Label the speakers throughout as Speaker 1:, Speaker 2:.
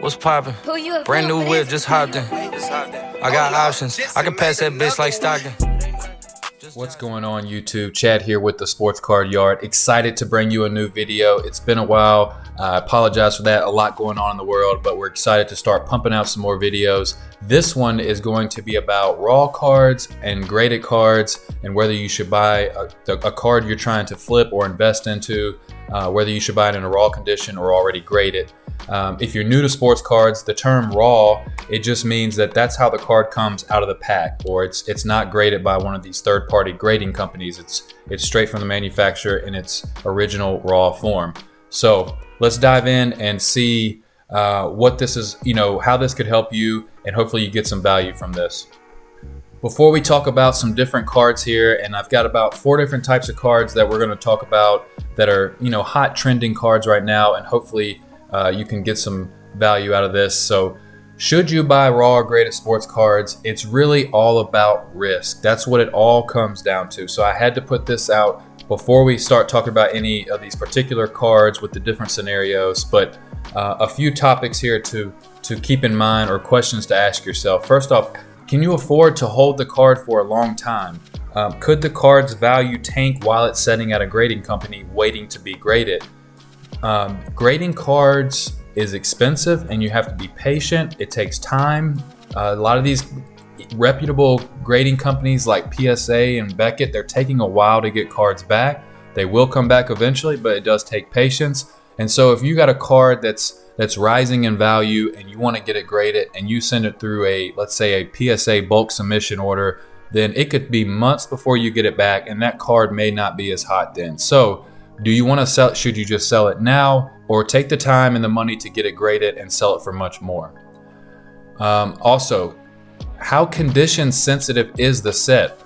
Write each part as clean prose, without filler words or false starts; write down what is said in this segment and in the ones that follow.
Speaker 1: What's poppin'? Brand new whip, just hopped in. I got options. I can pass that bitch like Stockton.
Speaker 2: What's going on, YouTube? Chad here with the Sports Card Yard. Excited to bring you a new video. It's been a while. I apologize for that. A lot going on in the world, but we're excited to start pumping out some more videos. This one is going to be about raw cards and graded cards, and whether you should buy a card you're trying to flip or invest into, whether you should buy it in a raw condition or already graded. If you're new to sports cards, the term raw, it just means that that's how the card comes out of the pack, or it's not graded by one of these third-party grading companies. It's straight from the manufacturer in its original raw form. So let's dive in and see what this is, how this could help you, and hopefully you get some value from this. Before we talk about some different cards here, and I've got about 4 different types of cards that we're going to talk about that are, hot trending cards right now, and hopefully you can get some value out of this. So should you buy raw or graded sports cards? It's really all about risk. That's what it all comes down to. So I had to put this out before we start talking about any of these particular cards with the different scenarios, but a few topics here to keep in mind, or questions to ask yourself. First off, can you afford to hold the card for a long time? Could the card's value tank while it's sitting at a grading company waiting to be graded? Grading cards is expensive and you have to be patient. It takes time. A lot of these reputable grading companies like PSA and Beckett, they're taking a while to get cards back. They will come back eventually, but it does take patience. And so if you got a card that's rising in value and you want to get it graded and you send it through let's say a PSA bulk submission order, then it could be months before you get it back, and that card may not be as hot then. So do you want to sell it? Should you just sell it now, or take the time and the money to get it graded and sell it for much more? Also, how condition sensitive is the set?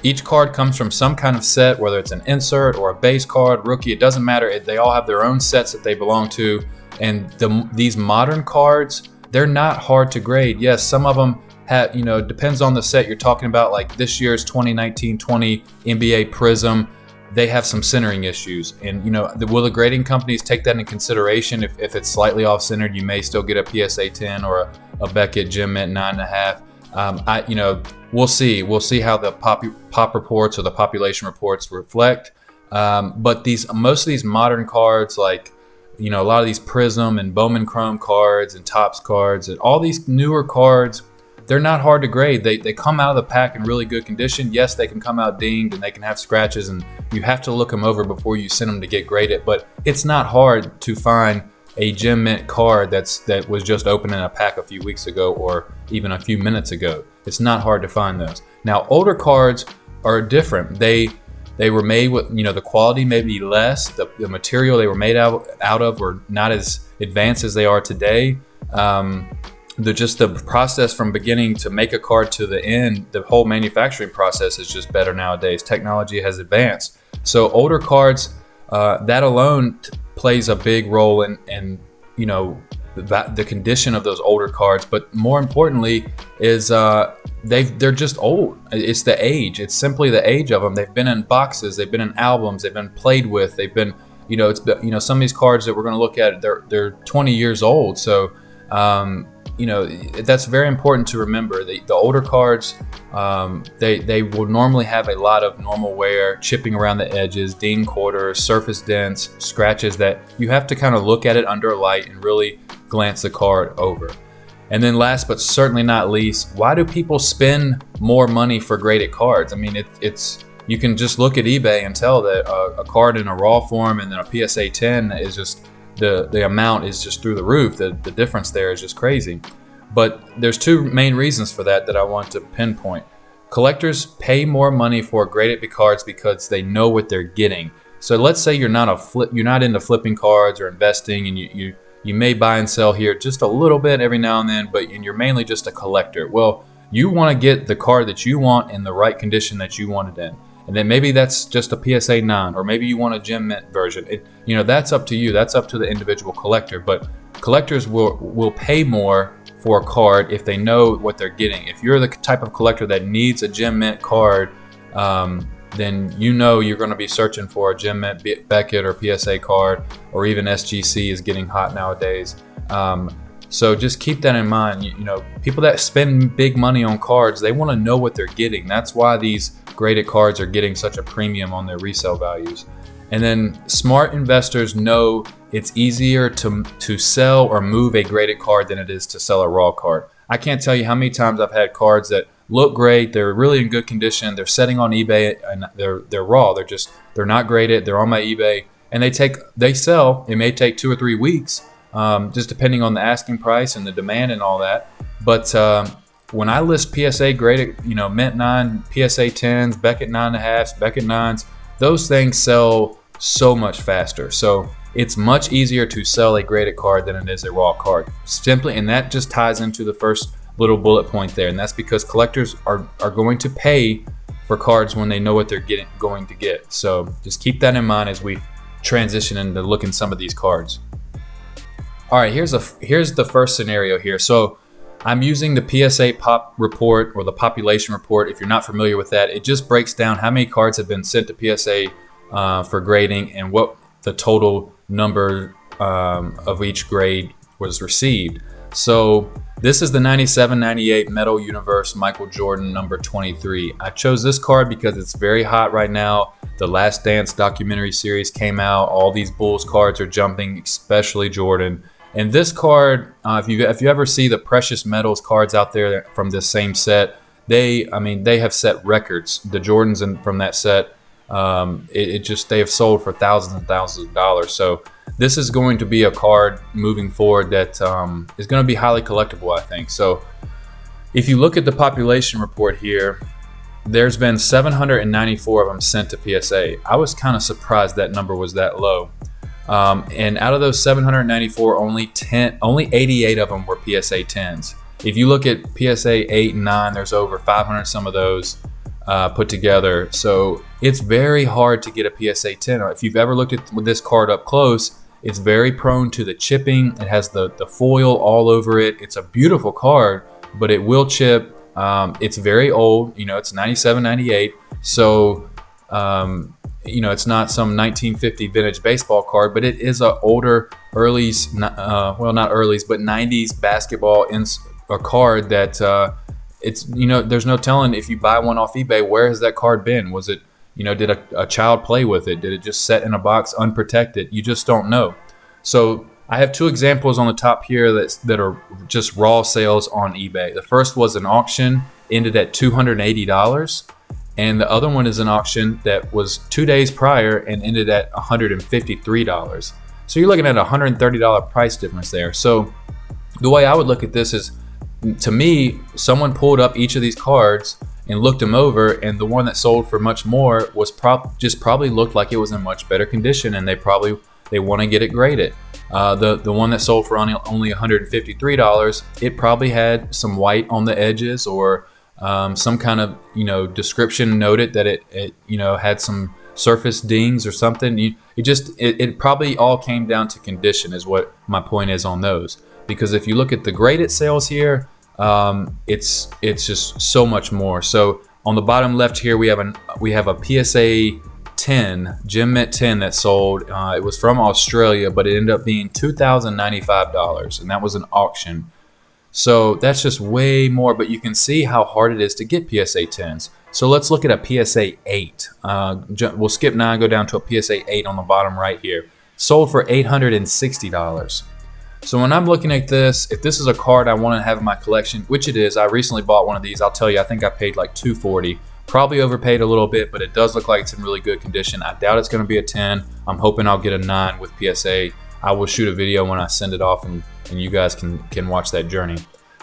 Speaker 2: Each card comes from some kind of set, whether it's an insert or a base card, rookie, it doesn't matter. They all have their own sets that they belong to. And these modern cards, they're not hard to grade. Yes, some of them have, depends on the set you're talking about, like this year's 2019-20 NBA Prism. They have some centering issues, and will the grading companies take that in consideration? If it's slightly off centered, you may still get a PSA 10 or a Beckett Gem Mint 9.5. We'll see how the pop reports or the population reports reflect. But most of these modern cards, like a lot of these Prism and Bowman Chrome cards and Topps cards and all these newer cards, they're not hard to grade. They come out of the pack in really good condition. Yes, they can come out dinged and they can have scratches, and you have to look them over before you send them to get graded. But it's not hard to find a Gem Mint card that was just opened in a pack a few weeks ago or even a few minutes ago. It's not hard to find those. Now, older cards are different. They were made with, the quality may be less. The material they were made out of were not as advanced as they are today. The process from beginning to make a card to the end, the whole manufacturing process is just better nowadays. Technology has advanced. So older cards, that alone plays a big role in the condition of those older cards. But more importantly is they're just old. It's the age. It's simply the age of them. They've been in boxes. They've been in albums. They've been played with. They've been, some of these cards that we're going to look at, they're 20 years old. So that's very important to remember. The older cards, they will normally have a lot of normal wear, chipping around the edges, ding quarters, surface dents, scratches that you have to kind of look at it under a light and really glance the card over. And then last but certainly not least, why do people spend more money for graded cards? I mean, you can just look at eBay and tell that a card in a raw form and then a PSA 10 is just the amount is just through the roof. The difference there is just crazy. But there's 2 main reasons for that I want to pinpoint. Collectors pay more money for graded cards because they know what they're getting. So let's say you're not into flipping cards or investing, and you may buy and sell here just a little bit every now and then, and you're mainly just a collector. Well, you want to get the card that you want in the right condition that you want it in. And then maybe that's just a PSA 9, or maybe you want a Gem Mint version. That's up to you. That's up to the individual collector. But collectors will pay more for a card if they know what they're getting. If you're the type of collector that needs a Gem Mint card, then you're going to be searching for a Gem Mint Beckett or PSA card, or even SGC is getting hot nowadays. So just keep that in mind. You know, people that spend big money on cards, they want to know what they're getting. That's why these graded cards are getting such a premium on their resale values. And then smart investors know it's easier to sell or move a graded card than it is to sell a raw card. I can't tell you how many times I've had cards that look great, they're really in good condition, they're setting on eBay, and they're raw. They're not graded. They're on my eBay, and they sell. It may take 2 or 3 weeks, just depending on the asking price and the demand and all that. But when I list PSA graded, you know, Mint 9, PSA 10s, Beckett 9.5s, Beckett 9s, those things sell so much faster. So it's much easier to sell a graded card than it is a raw card. Simply, and that just ties into the first little bullet point there, and that's because collectors are going to pay for cards when they know what they're going to get. So just keep that in mind as we transition into looking some of these cards. All right, here's the first scenario here. So I'm using the PSA Pop report, or the population report. If you're not familiar with that, it just breaks down how many cards have been sent to PSA for grading and what the total number of each grade was received. So this is the 97-98 Metal Universe Michael Jordan number 23. I chose this card because it's very hot right now. The Last Dance documentary series came out. All these Bulls cards are jumping, especially Jordan. And this card, if you ever see the Precious Metals cards out there from this same set, they have set records. The Jordans from that set, they have sold for thousands and thousands of dollars. So this is going to be a card moving forward that is going to be highly collectible, I think. So if you look at the population report here, there's been 794 of them sent to PSA. I was kind of surprised that number was that low. And out of those 794, only 88 of them were PSA 10s. If you look at PSA 8 and 9, there's over 500 some of those put together. So it's very hard to get a PSA 10. If you've ever looked at this card up close, it's very prone to the chipping. It has the foil all over it. It's a beautiful card, but it will chip. It's very old. You know, it's 97, 98. So, you know, it's not some 1950 vintage baseball card, but it is an older, early's, well, not early's, but 90s basketball a card that it's, you know, there's no telling if you buy one off eBay, where has that card been? Was it, you know, did a child play with it? Did it just set in a box unprotected? You just don't know. So I have 2 examples on the top here that are just raw sales on eBay. The first was an auction, ended at $280. And the other one is an auction that was 2 days prior and ended at $153. So you're looking at a $130 price difference there. So the way I would look at this is, to me, someone pulled up each of these cards and looked them over, and the one that sold for much more was probably looked like it was in much better condition, and they want to get it graded. The one that sold for only $153, it probably had some white on the edges, or some kind of, you know, description noted that it you know, had some surface dings or something. It probably all came down to condition, is what my point is on those. Because if you look at the graded sales here, it's just so much more. So on the bottom left here, we have a PSA 10 Gem Mint 10 that sold. It was from Australia, but it ended up being $2,095, and that was an auction. So that's just way more, but you can see how hard it is to get PSA 10s. So let's look at a PSA 8. We'll skip 9, go down to a PSA 8 on the bottom right here. Sold for $860. So when I'm looking at this, if this is a card I want to have in my collection, which it is, I recently bought one of these. I'll tell you, I think I paid like $240. Probably overpaid a little bit, but it does look like it's in really good condition. I doubt it's going to be a 10. I'm hoping I'll get a 9 with PSA. I will shoot a video when I send it off, and you guys can watch that journey.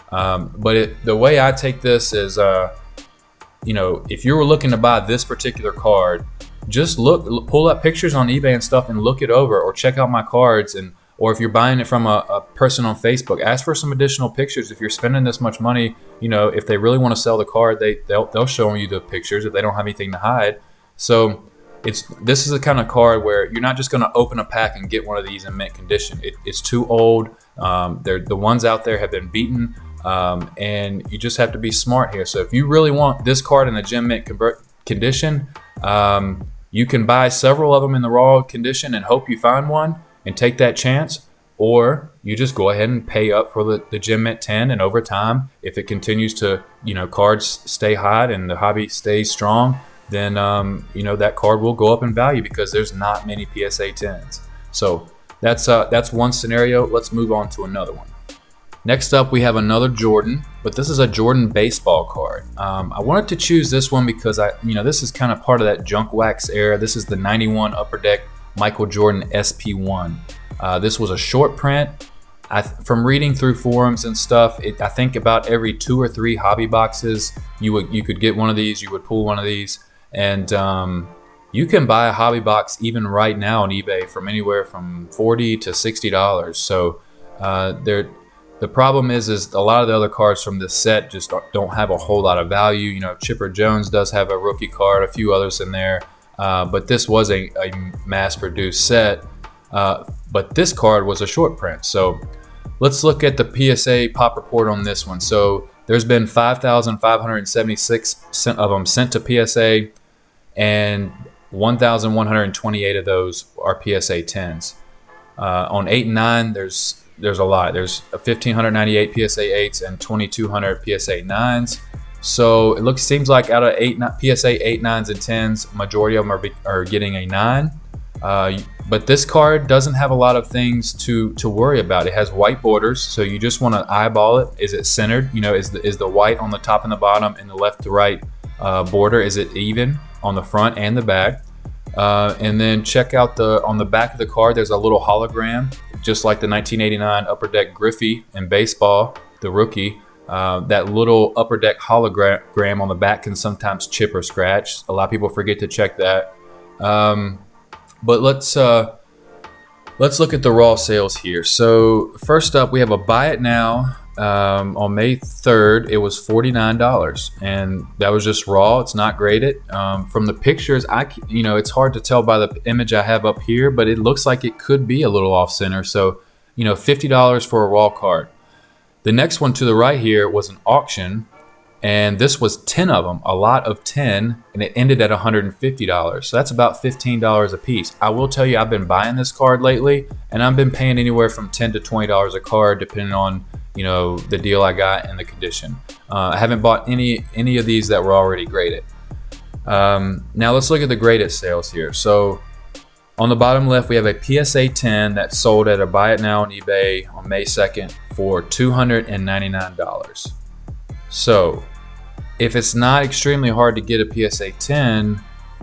Speaker 2: But the way I take this is, you know, if you were looking to buy this particular card, just pull up pictures on eBay and stuff and look it over, or check out my cards. Or if you're buying it from a person on Facebook, ask for some additional pictures. If you're spending this much money, you know, if they really want to sell the card, they'll show you the pictures if they don't have anything to hide. So this is the kind of card where you're not just going to open a pack and get one of these in mint condition. It's too old. The ones out there have been beaten, and you just have to be smart here. So if you really want this card in the gem mint condition, you can buy several of them in the raw condition and hope you find one and take that chance. or you just go ahead and pay up for the gem mint 10, and over time, if it continues to, cards stay hot and the hobby stays strong, then that card will go up in value because there's not many PSA 10s. So that's one scenario. Let's move on to another one. Next up, we have another Jordan, but this is a Jordan baseball card. I wanted to choose this one because this is kind of part of that junk wax era. This is the 91 Upper Deck Michael Jordan SP1. This was a short print. From reading through forums and stuff, I think about every 2 or 3 hobby boxes, you could get one of these. You would pull one of these, and you can buy a hobby box even right now on eBay from anywhere from $40 to $60. So the problem is a lot of the other cards from this set just don't have a whole lot of value. Chipper Jones does have a rookie card, a few others in there, but this was a mass-produced set. But this card was a short print. So let's look at the PSA pop report on this one. So there's been 5,576 of them sent to PSA, and 1,128 of those are PSA 10s. On 8 and 9, there's a lot. There's 1,598 PSA 8s and 2,200 PSA 9s. So it seems like out of PSA 8, 9s, and 10s, majority of them are getting a 9. But this card doesn't have a lot of things to worry about. It has white borders, so you just want to eyeball it. Is it centered? Is the white on the top and the bottom and the left to right border, is it even on the front and the back? And then check out on the back of the card, there's a little hologram, just like the 1989 Upper Deck Griffey in baseball, the rookie. That little Upper Deck hologram on the back can sometimes chip or scratch. A lot of people forget to check that. But let's look at the raw sales here. So first up, we have a buy it now. On May 3rd, it was $49, and that was just raw. It's not graded. From the pictures, it's hard to tell by the image I have up here, but it looks like it could be a little off center. So, $50 for a raw card. The next one to the right here was an auction, and this was 10 of them, a lot of 10, and it ended at $150. So that's about $15 a piece. I will tell you, I've been buying this card lately, and I've been paying anywhere from $10 to $20 a card, depending on the deal I got and the condition. I haven't bought any of these that were already graded. Now let's look at the graded sales here. So on the bottom left, we have a PSA 10 that sold at a buy it now on eBay on May 2nd for $299. So if it's not extremely hard to get a PSA 10,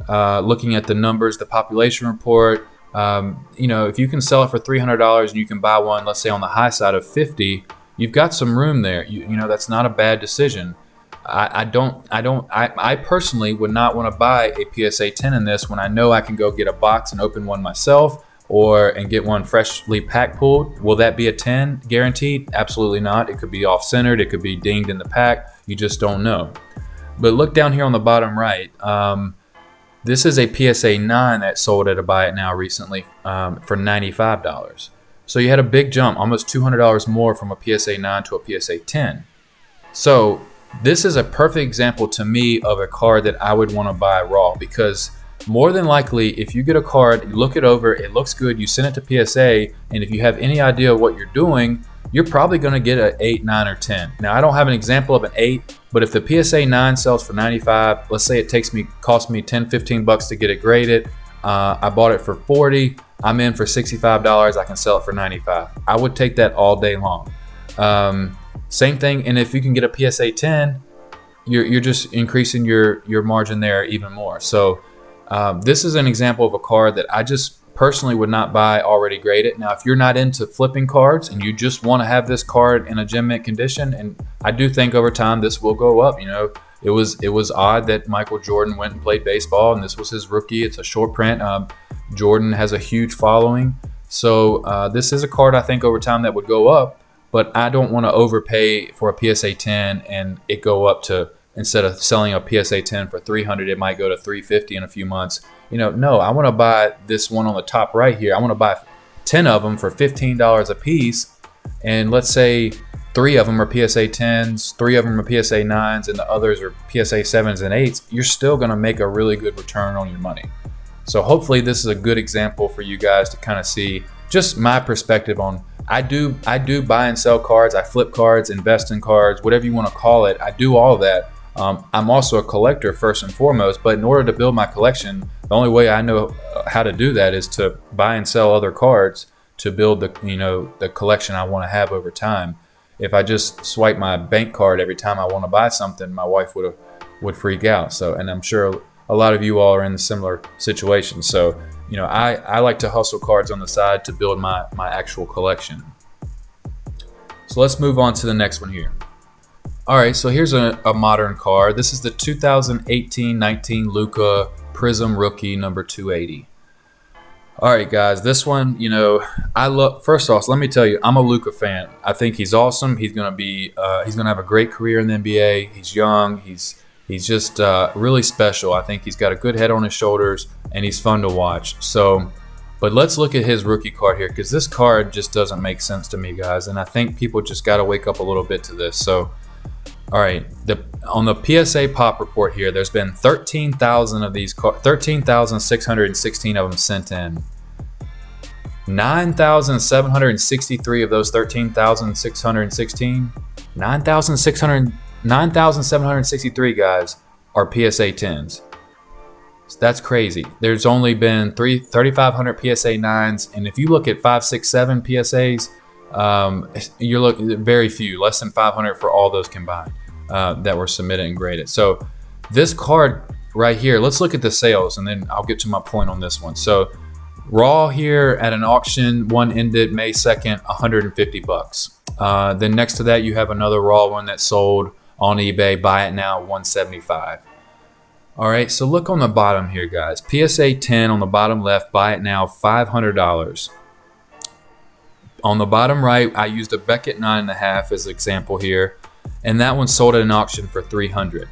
Speaker 2: looking at the numbers, the population report, if you can sell it for $300 and you can buy one, let's say on the high side of 50, you've got some room there. That's not a bad decision. I personally would not want to buy a PSA 10 in this when I know I can go get a box and open one myself, and get one freshly pack pulled. Will that be a 10 guaranteed? Absolutely not. It could be off centered. It could be dinged in the pack. You just don't know. But look down here on the bottom right. This is a PSA 9 that sold at a buy it now recently for $95. So you had a big jump, almost $200 more from a PSA 9 to a PSA 10. So this is a perfect example to me of a card that I would want to buy raw, because more than likely, if you get a card, you look it over, it looks good, you send it to PSA, and if you have any idea of what you're doing, you're probably going to get an 8, 9, or 10. Now, I don't have an example of an 8, but if the PSA 9 sells for $95, let's say it cost me $10, $15 to get it graded, I bought it for $40, I'm in for $65, I can sell it for $95. I would take that all day long. Same thing, and if you can get a PSA 10, you're just increasing your margin there even more. So this is an example of a card that I just personally would not buy already graded. Now, if you're not into flipping cards and you just want to have this card in a gem mint condition, and I do think over time this will go up. It was odd that Michael Jordan went and played baseball, and this was his rookie. It's a short print. Jordan has a huge following, so this is a card I think over time that would go up. But I don't want to overpay for a PSA 10 and it go up to, instead of selling a PSA 10 for $300, it might go to $350 in a few months. No, I want to buy this one on the top right here. I want to buy 10 of them for $15 a piece, and let's say 3 of them are PSA 10s, 3 of them are PSA 9s, and the others are PSA 7s and 8s. You're still going to make a really good return on your money. So hopefully this is a good example for you guys to kind of see just my perspective on I do buy and sell cards. I flip cards, invest in cards, whatever you want to call it. I do all of that. I'm also a collector first and foremost, but in order to build my collection, the only way I know how to do that is to buy and sell other cards to build the collection I want to have over time. If I just swipe my bank card every time I want to buy something, my wife would freak out. So, and I'm sure a lot of you all are in a similar situation. So, I like to hustle cards on the side to build my actual collection. So let's move on to the next one here. All right, so here's a modern card. This is the 2018-19 Luka Prism Rookie number 280. All right, guys, this one, I love. First off, let me tell you, I'm a Luka fan. I think he's awesome. He's gonna have a great career in the NBA. He's young. He's just really special. I think he's got a good head on his shoulders, and he's fun to watch. So, but let's look at his rookie card here, because this card just doesn't make sense to me, guys. And I think people just got to wake up a little bit to this. So, all right, on the PSA Pop report here, there's been 13,000 of these, 13,616 of them sent in. 9,763 of those 13,616, 9,763 guys are PSA 10s. That's crazy. There's only been 3,500 PSA 9s, and if you look at 5, 6, 7 PSAs, you're looking at very few, less than 500 for all those combined that were submitted and graded. So this card right here, let's look at the sales, and then I'll get to my point on this one. So raw here at an auction, one ended May 2nd, $150. Then next to that, you have another raw one that sold on eBay. Buy it now, $175. All right, so look on the bottom here, guys. PSA 10 on the bottom left, buy it now, $500. On the bottom right, I used a Beckett 9.5 as an example here, and that one sold at an auction for $300.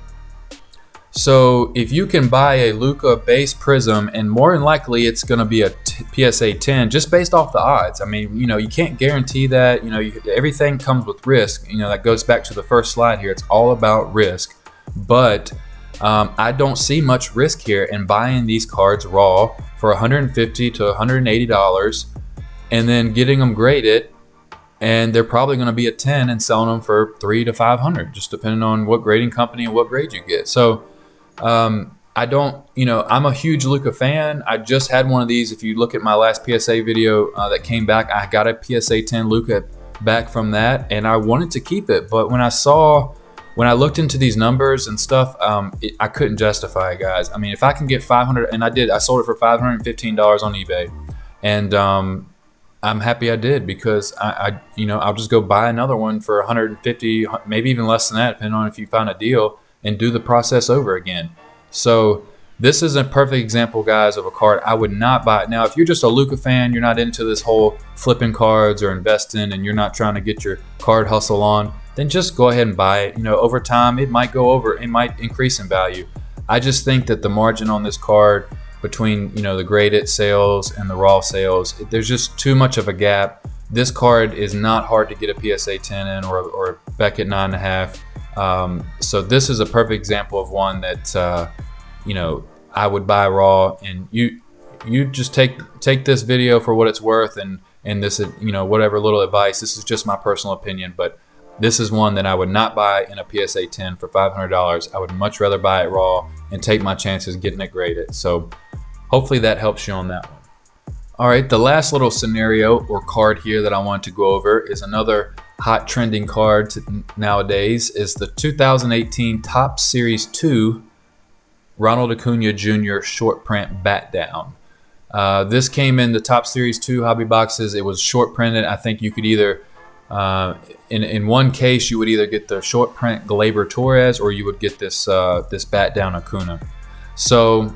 Speaker 2: So if you can buy a Luka base Prism, and more than likely it's going to be a PSA 10 just based off the odds. I mean, you can't guarantee that. Everything comes with risk. That goes back to the first slide here. It's all about risk. But I don't see much risk here in buying these cards raw for $150 to $180 and then getting them graded, and they're probably going to be a 10 and selling them for $300 to $500, just depending on what grading company and what grade you get. So I don't, I'm a huge Luka fan. I just had one of these. If you look at my last PSA video that came back, I got a PSA 10 Luka back from that, and I wanted to keep it. But when I looked into these numbers and stuff, I couldn't justify it, guys. I mean, if I can get 500, and I sold it for $515 on eBay, and I'm happy I did, because I'll just go buy another one for 150, maybe even less than that, depending on if you find a deal, and do the process over again. So this is a perfect example, guys, of a card I would not buy. Now, if you're just a Luka fan, you're not into this whole flipping cards or investing, and you're not trying to get your card hustle on, then just go ahead and buy it. Over time, it might go over, it might increase in value. I just think that the margin on this card between, the graded sales and the raw sales, there's just too much of a gap. This card is not hard to get a PSA 10 in, or a Beckett 9.5. So this is a perfect example of one that, I would buy raw, and you just take this video for what it's worth, and this, whatever little advice. This is just my personal opinion, but this is one that I would not buy in a PSA 10 for $500. I would much rather buy it raw and take my chances getting it graded. So hopefully that helps you on that one. All right, the last little scenario or card here that I want to go over is another hot trending card nowadays, is the 2018 Topps Series 2 Ronald Acuna Jr. short print bat down. This came in the Topps Series 2 hobby boxes. It was short printed. I think you could either, in one case, you would either get the short print Gleyber Torres, or you would get this bat down Acuna. So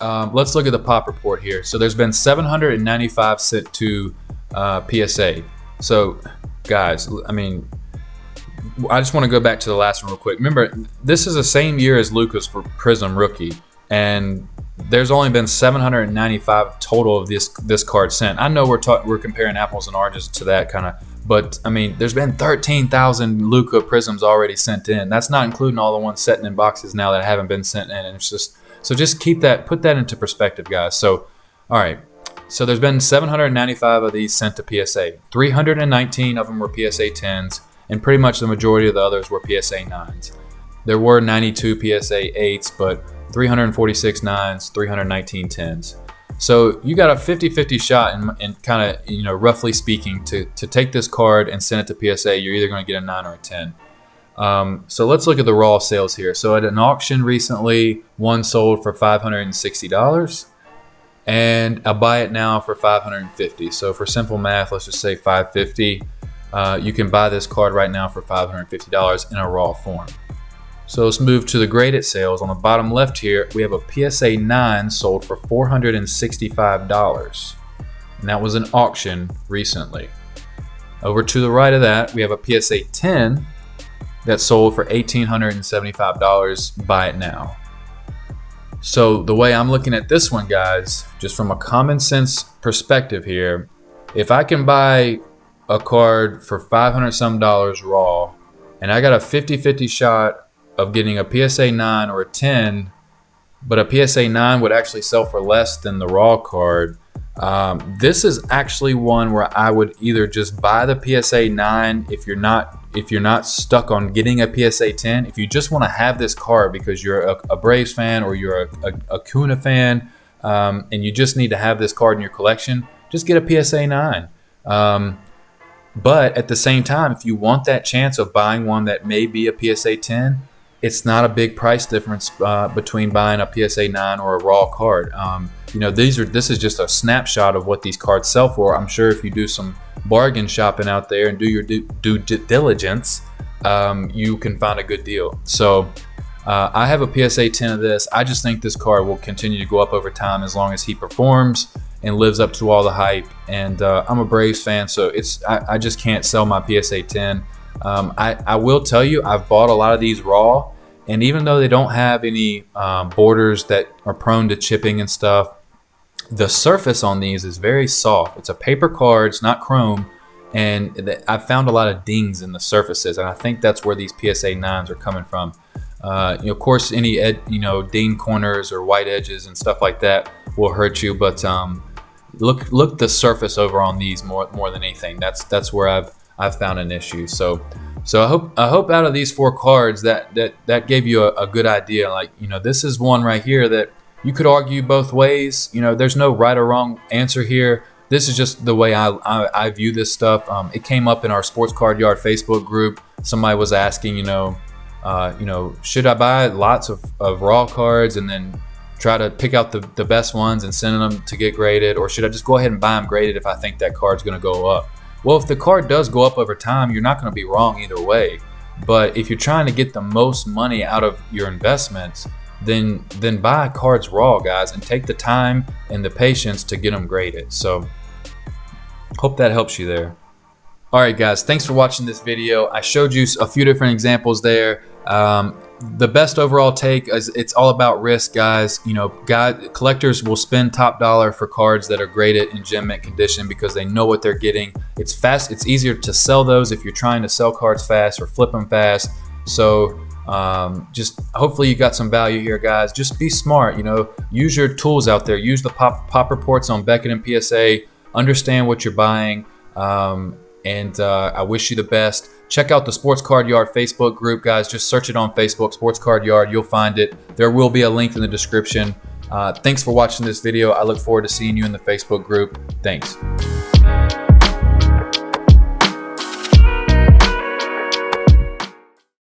Speaker 2: let's look at the pop report here. So there's been 795 sent to PSA. So guys, I mean, I just want to go back to the last one real quick. Remember, this is the same year as Luka's for Prism Rookie, and there's only been 795 total of this card sent. I know we're comparing apples and oranges to that kind of, but I mean, there's been 13,000 Luka Prisms already sent in. That's not including all the ones sitting in boxes now that haven't been sent in. And it's just, so just put that into perspective, guys. So, all right. So there's been 795 of these sent to PSA. 319 of them were PSA 10s, and pretty much the majority of the others were PSA 9s. There were 92 PSA 8s, but 346 9s, 319 10s. So you got a 50-50 shot in kind of, you know, roughly speaking, to take this card and send it to PSA. You're either going to get a 9 or a 10. So let's look at the raw sales here. So at an auction recently, one sold for $560, and I'll buy it now for $550. So for simple math, let's just say $550. You can buy this card right now for $550 in a raw form. So let's move to the graded sales. On the bottom left here, we have a PSA 9 sold for $465, and that was an auction recently. Over to the right of that, we have a PSA 10 that sold for $1,875. Buy it now. So the way I'm looking at this one, guys, just from a common sense perspective here, if I can buy a card for $500 some raw, and I got a 50-50 shot of getting a PSA 9 or a 10, but a PSA 9 would actually sell for less than the raw card. This is actually one where I would either just buy the PSA 9 if you're not stuck on getting a PSA 10. If you just want to have this card because you're a Braves fan or you're a Acuna fan, and you just need to have this card in your collection, just get a PSA 9. But at the same time, if you want that chance of buying one that may be a PSA 10, it's not a big price difference between buying a PSA 9 or a raw card. You know, this is just a snapshot of what these cards sell for. I'm sure if you do some bargain shopping out there and do your due diligence, you can find a good deal. So I have a PSA 10 of this. I just think this card will continue to go up over time as long as he performs and lives up to all the hype. And I'm a Braves fan, so I just can't sell my PSA 10. I will tell you, I've bought a lot of these raw, and even though they don't have any borders that are prone to chipping and stuff, the surface on these is very soft. It's a paper card, it's not chrome, and I've found a lot of dings in the surfaces, and I think that's where these PSA 9s are coming from. Of course, any ding corners or white edges and stuff like that will hurt you, but look the surface over on these more than anything. That's where I've found an issue. So I hope out of these 4 cards that gave you a good idea. Like, you know, this is one right here that you could argue both ways. You know, there's no right or wrong answer here. This is just the way I view this stuff. It came up in our Sports Card Yard Facebook group. Somebody was asking, should I buy lots of raw cards and then try to pick out the best ones and send them to get graded, or should I just go ahead and buy them graded if I think that card's going to go up? Well, if the card does go up over time, you're not going to be wrong either way. But if you're trying to get the most money out of your investments, then buy cards raw, guys, and take the time and the patience to get them graded. So hope that helps you there. All right, guys, thanks for watching this video. I showed you a few different examples there. The best overall take is it's all about risk, guys. You know, collectors will spend top dollar for cards that are graded in gem mint condition because they know what they're getting. It's fast. It's easier to sell those if you're trying to sell cards fast or flip them fast. So just hopefully you got some value here, guys. Just be smart. You know, use your tools out there. Use the pop reports on Beckett and PSA. Understand what you're buying. And I wish you the best. Check out the Sports Card Yard Facebook group, guys. Just search it on Facebook, Sports Card Yard. You'll find it. There will be a link in the description. Thanks for watching this video. I look forward to seeing you in the Facebook group. Thanks.